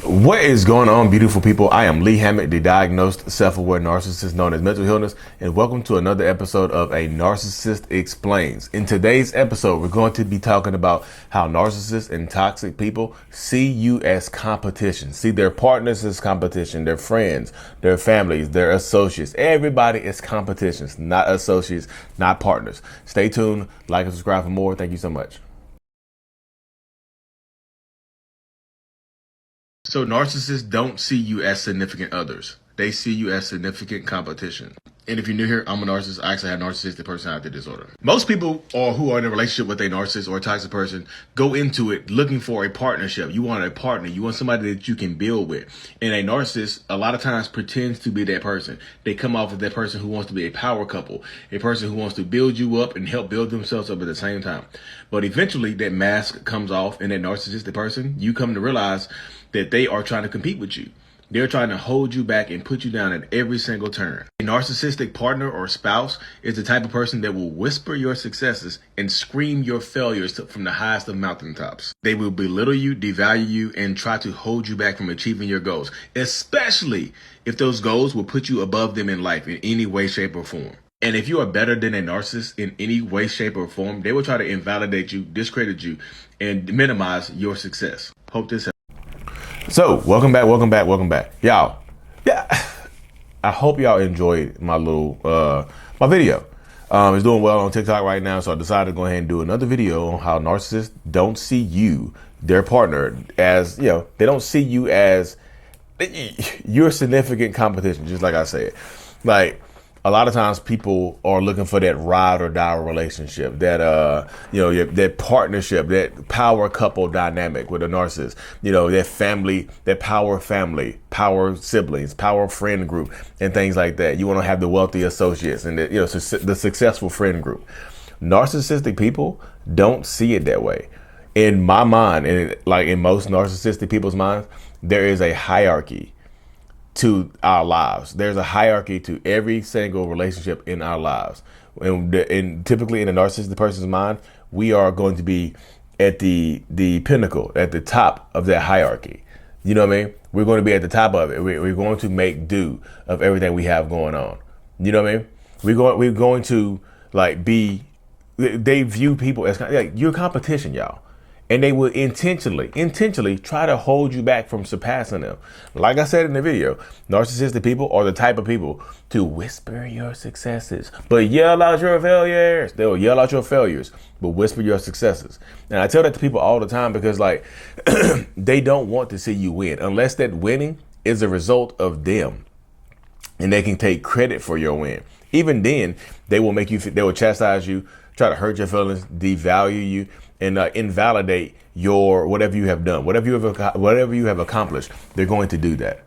What is going on, beautiful people? I am Lee Hammett, the diagnosed self-aware narcissist known as mental illness, and welcome to another episode of A Narcissist Explains. In today's episode, we're going to be talking about how narcissists and toxic people see you as competition, see their partners as competition, their friends, their families, their associates. Everybody is competitions, not associates, not partners. Stay tuned, like and subscribe for more. Thank you so much. So narcissists don't see you as significant others. They see you as significant competition. And if you're new here, I'm a narcissist. I actually have narcissistic personality disorder. Most people who are in a relationship with a narcissist or a toxic person go into it looking for a partnership. You want a partner. You want somebody that you can build with. And a narcissist a lot of times pretends to be that person. They come off as that person who wants to be a power couple, a person who wants to build you up and help build themselves up at the same time. But eventually that mask comes off, and that narcissistic person, you come to realize that they are trying to compete with you. They're trying to hold you back and put you down at every single turn. A narcissistic partner or spouse is the type of person that will whisper your successes and scream your failures from the highest of mountaintops. They will belittle you, devalue you, and try to hold you back from achieving your goals, especially if those goals will put you above them in life in any way, shape, or form. And if you are better than a narcissist in any way, shape, or form, they will try to invalidate you, discredit you, and minimize your success. Hope this helps. So welcome back. Y'all. Yeah. I hope y'all enjoyed my little, my video. It's doing well on TikTok right now. So I decided to go ahead and do another video on how narcissists don't see you, their partner, as, they don't see you as your significant competition. Just like I said, like, a lot of times people are looking for that ride or die relationship, that, that partnership, that power couple dynamic with a narcissist, that family, that power family, power siblings, power friend group, and things like that. You want to have the wealthy associates and the successful friend group. Narcissistic people don't see it that way. In my mind, and like in most narcissistic people's minds, there is a hierarchy to our lives. There's a hierarchy to every single relationship in our lives. And typically in a narcissistic person's mind, we are going to be at the pinnacle, at the top of that hierarchy. You know what I mean? We're going to be at the top of it. We're going to make do of everything we have going on. You know what I mean? We're going to they view people as like you're competition, y'all. And they will intentionally try to hold you back from surpassing them. Like I said in the video, narcissistic people are the type of people to whisper your successes, but yell out your failures. They'll yell out your failures, but whisper your successes. And I tell that to people all the time because they don't want to see you win unless that winning is a result of them and they can take credit for your win. Even then, they will they will chastise you, try to hurt your feelings, devalue you, and invalidate your whatever you have done, whatever you have accomplished. They're going to do that.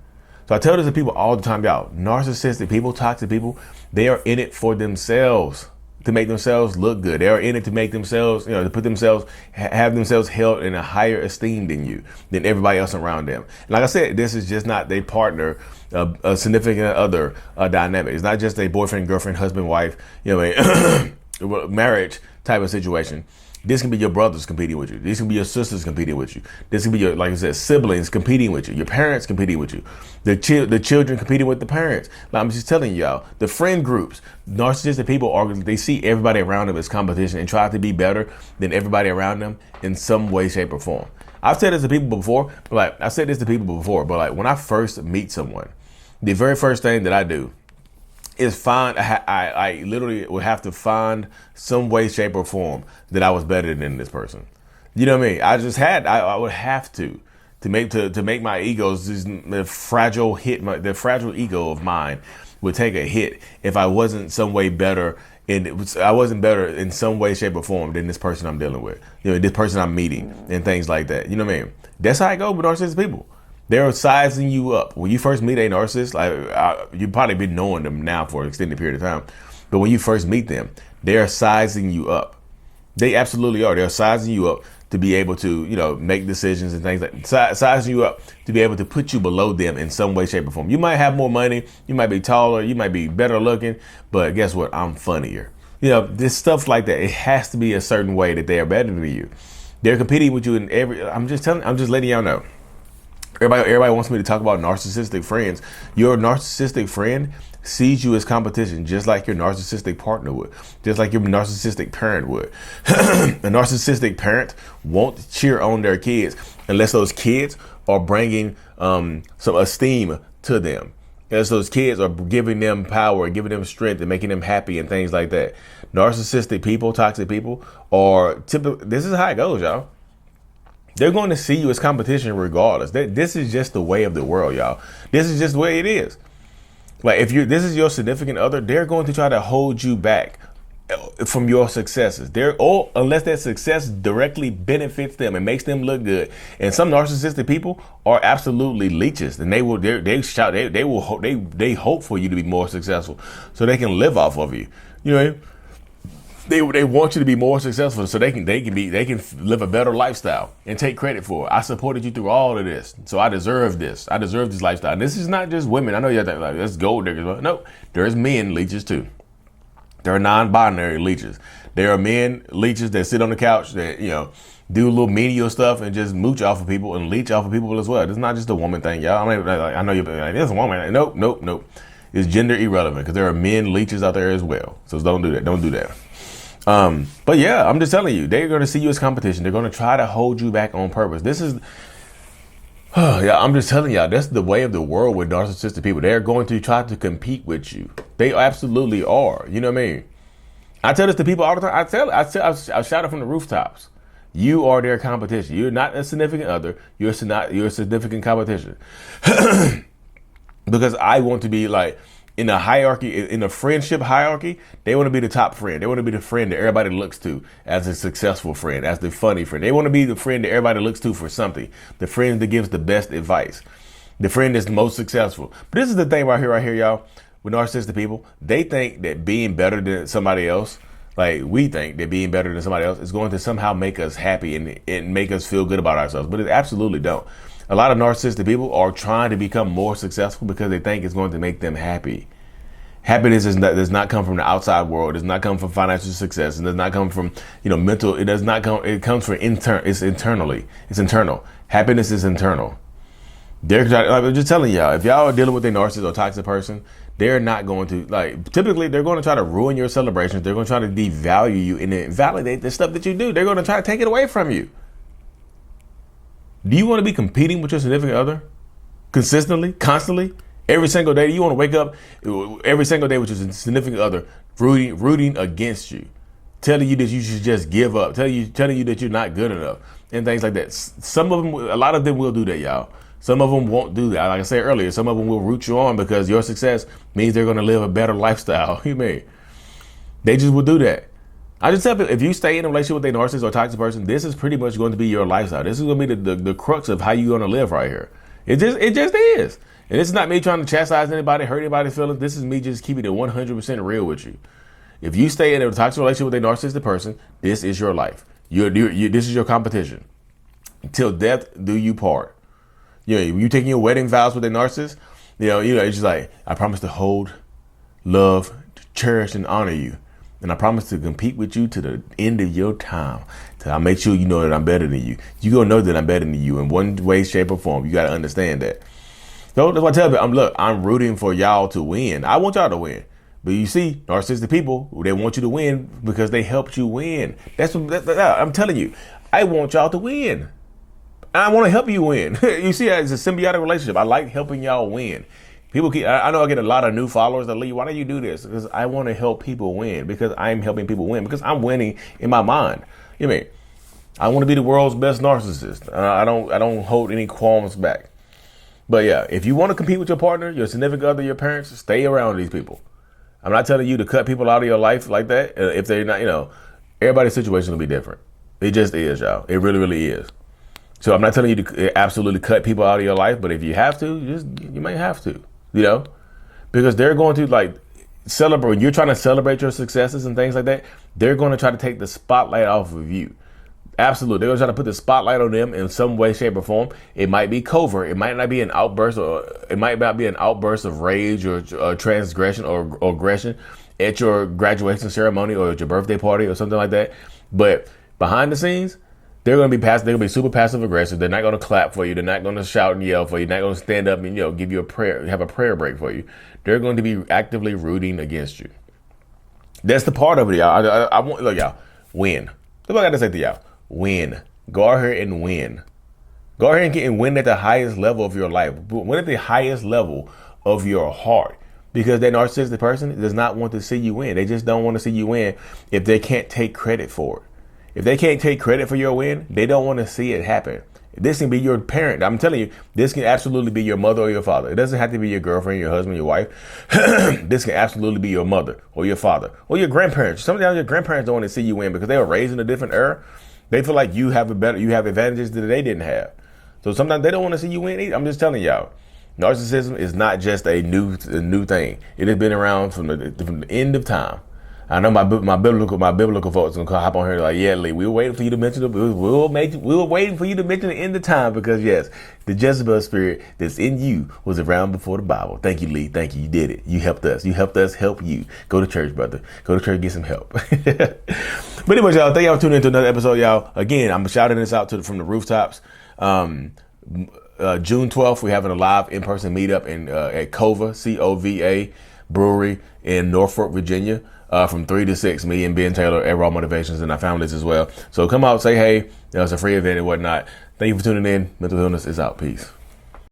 So I tell this to people all the time, y'all. Narcissistic people, toxic people, they are in it for themselves, to make themselves look good. They are in it to make themselves, to put themselves, have themselves held in a higher esteem than everybody else around them. And like I said, this is just not their partner, a significant other dynamic. It's not just a boyfriend, girlfriend, husband, wife, marriage type of situation. This can be your brothers competing with you. This can be your sisters competing with you. This can be your, like I said, siblings competing with you. Your parents competing with you. The children competing with the parents. Like I'm just telling y'all, the friend groups, narcissistic people they see everybody around them as competition and try to be better than everybody around them in some way, shape, or form. I've said this to people before, but when I first meet someone, the very first thing that I do is I literally would have to find some way, shape, or form that I was better than this person. You know what I mean? I would have to make my egos, the fragile ego of mine would take a hit if I wasn't some way better. I wasn't better in some way, shape, or form than this person I'm dealing with. This person I'm meeting and things like that. You know what I mean? That's how I go with narcissistic people. They're sizing you up. When you first meet a narcissist, you've probably been knowing them now for an extended period of time. But when you first meet them, they're sizing you up. They absolutely are. They're sizing you up to be able to, make decisions and things like that. Sizing you up to be able to put you below them in some way, shape, or form. You might have more money. You might be taller. You might be better looking. But guess what? I'm funnier. This stuff like that. It has to be a certain way that they are better than you. They're competing with you in every. I'm just letting y'all know. Everybody wants me to talk about narcissistic friends. Your narcissistic friend sees you as competition, just like your narcissistic partner would, just like your narcissistic parent would. A narcissistic parent won't cheer on their kids unless those kids are bringing some esteem to them. As those kids are giving them power, giving them strength, and making them happy and things like that. Narcissistic people, toxic people are typically, this is how it goes, y'all. They're going to see you as competition regardless. This is just the way of the world, y'all. This is just the way it is. Like if this is your significant other, they're going to try to hold you back from your successes. Unless that success directly benefits them and makes them look good. And some narcissistic people are absolutely leeches, and they hope for you to be more successful so they can live off of you. You know. They want you to be more successful so they can live a better lifestyle and take credit for it. I supported you through all of this, so I deserve this. I deserve this lifestyle. And this is not just women. I know you're like that's gold diggers. No, there's men leeches too. There are non-binary leeches. There are men leeches that sit on the couch that do a little menial stuff and just mooch off of people and leech off of people as well. It's not just a woman thing, y'all. I mean, I know you're like, this is a woman. Nope. It's gender irrelevant because there are men leeches out there as well. So don't do that. Don't do that. But yeah, I'm just telling you, they're going to see you as competition. They're going to try to hold you back on purpose. This is, yeah, I'm just telling y'all, that's the way of the world with narcissistic people. They're going to try to compete with you. They absolutely are. You know what I mean? I tell this to people all the time. I shout it from the rooftops. You are their competition. You're not a significant other. You're a significant competition. Because I want to be like, in a hierarchy, in a friendship hierarchy, they want to be the top friend. They want to be the friend that everybody looks to as a successful friend, as the funny friend. They want to be the friend that everybody looks to for something. The friend that gives the best advice. The friend that's most successful. But this is the thing right here, y'all. With narcissistic people, they think that being better than somebody else, like we think that being better than somebody else is going to somehow make us happy and make us feel good about ourselves. But it absolutely don't. A lot of narcissistic people are trying to become more successful because they think it's going to make them happy. Happiness does not come from the outside world. It does not come from financial success. It does not come from, mental. It does not come. It comes from It's internally. It's internal. Happiness is internal. I'm just telling y'all, if y'all are dealing with a narcissist or toxic person, they're not going to typically they're going to try to ruin your celebrations. They're going to try to devalue you and invalidate the stuff that you do. They're going to try to take it away from you. Do you want to be competing with your significant other consistently, constantly, every single day? You want to wake up every single day with your significant other rooting against you, telling you that you should just give up, telling you that you're not good enough, and things like that. A lot of them will do that, y'all. Some of them won't do that. Like I said earlier, some of them will root you on because your success means they're going to live a better lifestyle. You mean they just will do that. I just tell people, if you stay in a relationship with a narcissist or toxic person, this is pretty much going to be your lifestyle. This is going to be the crux of how you're going to live right here. It just is. And this is not me trying to chastise anybody, hurt anybody's feelings. This is me just keeping it 100% real with you. If you stay in a toxic relationship with a narcissistic person, this is your life. This is your competition. Till death do you part. You taking your wedding vows with a narcissist, it's just like, I promise to hold, love, to cherish, and honor you. And I promise to compete with you to the end of your time. Till I make sure you know that I'm better than you. You're going to know that I'm better than you in one way, shape, or form. You got to understand that. So that's why I tell you, I'm rooting for y'all to win. I want y'all to win. But you see, narcissistic people, they want you to win because they helped you win. I'm telling you, I want y'all to win. I want to help you win. You see, it's a symbiotic relationship. I like helping y'all win. I know I get a lot of new followers that leave. Why do you do this? Because I want to help people win. Because I'm helping people win. Because I'm winning in my mind. You mean, I want to be the world's best narcissist. I don't hold any qualms back. But yeah, if you want to compete with your partner, your significant other, your parents, stay around these people. I'm not telling you to cut people out of your life like that. If they're not, everybody's situation will be different. It just is, y'all. It really, really is. So I'm not telling you to absolutely cut people out of your life, but if you have to, you might have to, because they're going to celebrate. When you're trying to celebrate your successes and things like that, they're going to try to take the spotlight off of you. Absolutely. They're going to try to put the spotlight on them in some way, shape, or form. It might be covert. It might not be an outburst, or it might not be an outburst of rage or transgression or aggression at your graduation ceremony or at your birthday party or something like that. But behind the scenes, They're going to be passive. They're going to be super passive aggressive. They're not going to clap for you. They're not going to shout and yell for you. They're not going to stand up and, give you a prayer, have a prayer break for you. They're going to be actively rooting against you. That's the part of it, y'all. I want, look, y'all, win. That's what I got to say to y'all. Win. Go out here and win. Go out here and win at the highest level of your life. Win at the highest level of your heart. Because that narcissistic person does not want to see you win. They just don't want to see you win if they can't take credit for it. If they can't take credit for your win, they don't want to see it happen. This can be your parent. I'm telling you, this can absolutely be your mother or your father. It doesn't have to be your girlfriend, your husband, your wife. This can absolutely be your mother or your father or your grandparents. Sometimes your grandparents don't want to see you win because they were raised in a different era. They feel like you have advantages that they didn't have. So sometimes they don't want to see you win either. I'm just telling y'all, narcissism is not just a new thing. It has been around from the end of time. I know my biblical folks gonna hop on here like, yeah, Lee, we were waiting for you to mention we were waiting for you to mention the end of time because yes, the Jezebel spirit that's in you was around before the Bible. Thank you, Lee. Thank you. You did it. You helped us. You helped us help you. Go to church, brother. Go to church, get some help. But anyway, y'all, thank y'all for tuning into another episode, y'all. Again, I'm shouting this out from the rooftops. June 12th, we're having a live in-person meetup at Cova, C-O-V-A Brewery in Norfolk, Virginia. From 3 to 6, me and Ben Taylor at Raw Motivations and our families as well. So come out, say hey. It's a free event and whatnot. Thank you for tuning in. Mental Illness is out. Peace.